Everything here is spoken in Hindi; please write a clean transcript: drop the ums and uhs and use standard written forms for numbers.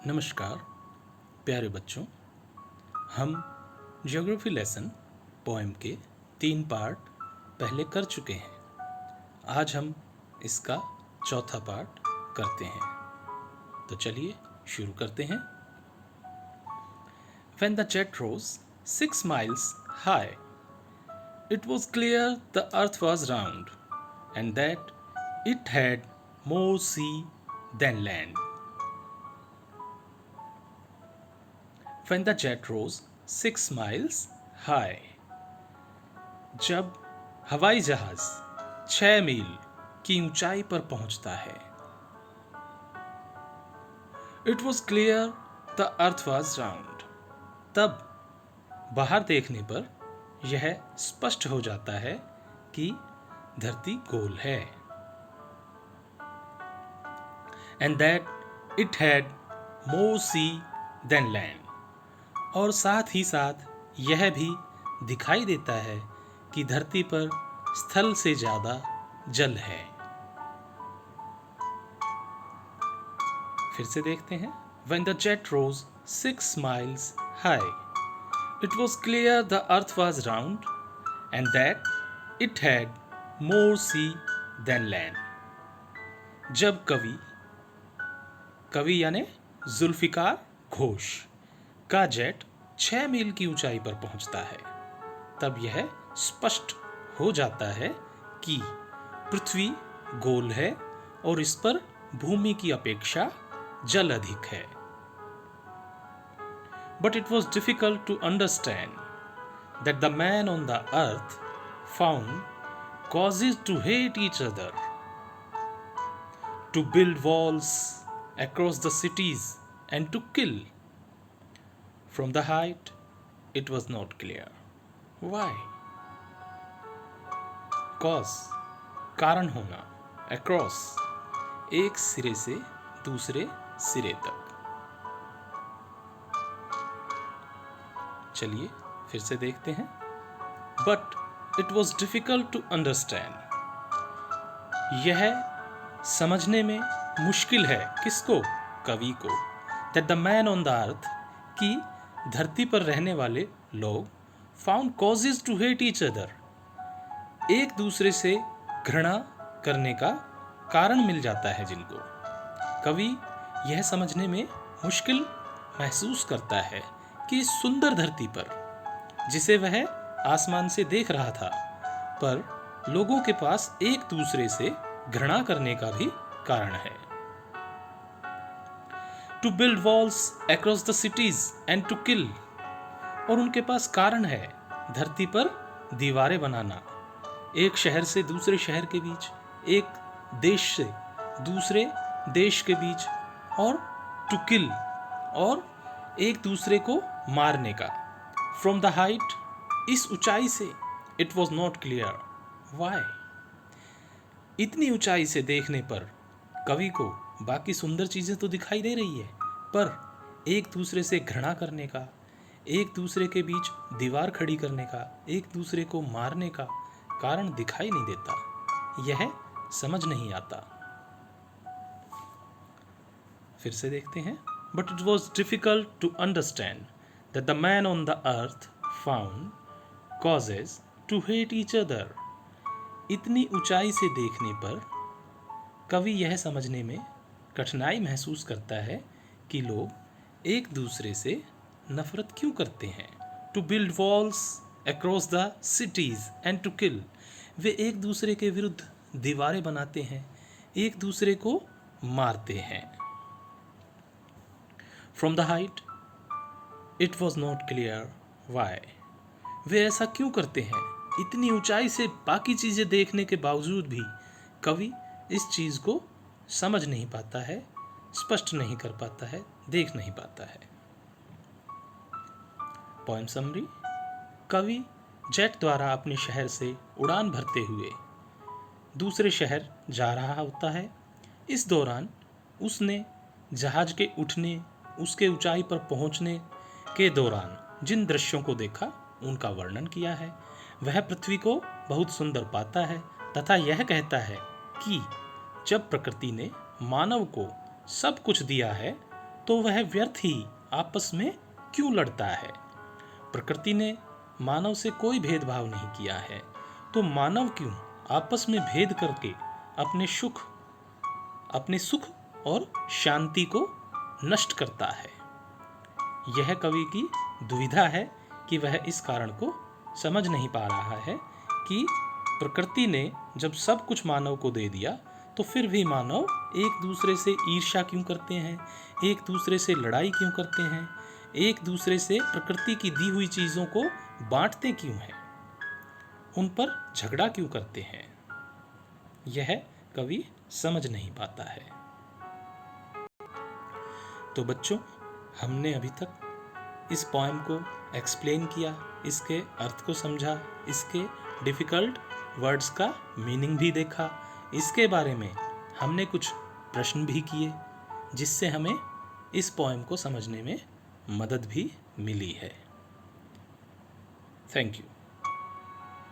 नमस्कार प्यारे बच्चों, हम ज्योग्राफी लेसन पोएम के 3 पार्ट पहले कर चुके हैं। आज हम इसका चौथा पार्ट करते हैं, तो चलिए शुरू करते हैं। When the jet rose 6 miles high, it was clear the earth was round and that it had more sea than land. When the jet rose 6 miles high, जब हवाई जहाज 6 मील की ऊंचाई पर पहुंचता है, It was clear the earth was round. तब बाहर देखने पर यह स्पष्ट हो जाता है कि धरती गोल है। And that it had more sea than land. और साथ ही साथ यह भी दिखाई देता है कि धरती पर स्थल से ज्यादा जल है। फिर से देखते हैं। When the jet rose 6 miles high, it was clear the earth was round and that it had more sea than land. जब कवि यानी जुल्फिकार घोष का जेट 6 मील की ऊंचाई पर पहुंचता है, तब यह स्पष्ट हो जाता है कि पृथ्वी गोल है और इस पर भूमि की अपेक्षा जल अधिक है। But it was difficult to understand that the man on the earth found causes to hate each other, to build walls across the cities and to kill. From the height, it was not clear. Why? Cause, कारण होना, across, एक सिरे से दूसरे सिरे तक। चलिए फिर से देखते हैं। But it was difficult to understand. यह समझने में मुश्किल है, किसको? कवि को। That the man on the earth, कि धरती पर रहने वाले लोग found causes to hate each other, एक दूसरे से घृणा करने का कारण मिल जाता है जिनको। कवि यह समझने में मुश्किल महसूस करता है कि इस सुंदर धरती पर, जिसे वह आसमान से देख रहा था, पर लोगों के पास एक दूसरे से घृणा करने का भी कारण है। To build walls across the cities and to kill, और उनके पास कारण है धरती पर दीवारें बनाना, एक शहर से दूसरे शहर के बीच, एक देश से दूसरे देश के बीच, और to kill, और एक दूसरे को मारने का। From the height, इस ऊंचाई से, it was not clear. Why? इतनी ऊंचाई से देखने पर कवि को बाकी सुंदर चीजें तो दिखाई दे रही है, पर एक दूसरे से घृणा करने का, एक दूसरे के बीच दीवार खड़ी करने का, एक दूसरे को मारने का कारण दिखाई नहीं देता। यह समझ नहीं आता। फिर से देखते हैं। But it was difficult to understand that the man on the earth found causes to hate each other. इतनी ऊंचाई से देखने पर कवि यह समझने में कठिनाई महसूस करता है कि लोग एक दूसरे से नफरत क्यों करते हैं। To build walls across the cities and to kill, वे एक दूसरे के विरुद्ध दीवारें बनाते हैं, एक दूसरे को मारते हैं। From the height, it was not clear why. वे ऐसा क्यों करते हैं? इतनी ऊंचाई से बाकी चीजें देखने के बावजूद भी कवि इस चीज को समझ नहीं पाता है, स्पष्ट नहीं कर पाता है, देख नहीं पाता है। Poem summary. कवि जेट द्वारा अपने शहर से उड़ान भरते हुए दूसरे शहर जा रहा होता है। इस दौरान उसने जहाज के उठने, उसके ऊंचाई पर पहुंचने के दौरान जिन दृश्यों को देखा, उनका वर्णन किया है। वह पृथ्वी को बहुत सुंदर पाता है तथा यह कहता है कि जब प्रकृति ने मानव को सब कुछ दिया है, तो वह व्यर्थ ही आपस में क्यों लड़ता है? प्रकृति ने मानव से कोई भेदभाव नहीं किया है, तो मानव क्यों आपस में भेद करके अपने सुख और शांति को नष्ट करता है? यह कवि की दुविधा है कि वह इस कारण को समझ नहीं पा रहा है कि प्रकृति ने जब सब कुछ मानव को दे दिया तो फिर भी मानव एक दूसरे से ईर्ष्या क्यों करते हैं, एक दूसरे से लड़ाई क्यों करते हैं, एक दूसरे से प्रकृति की दी हुई चीज़ों को बांटते क्यों हैं, उन पर झगड़ा क्यों करते हैं? यह कवि समझ नहीं पाता है। तो बच्चों, हमने अभी तक इस पोएम को एक्सप्लेन किया, इसके अर्थ को समझा, इसके डिफ़िकल्ट वर्ड्स का मीनिंग भी देखा, इसके बारे में हमने कुछ प्रश्न भी किए, जिससे हमें इस पोएम को समझने में मदद भी मिली है। Thank you.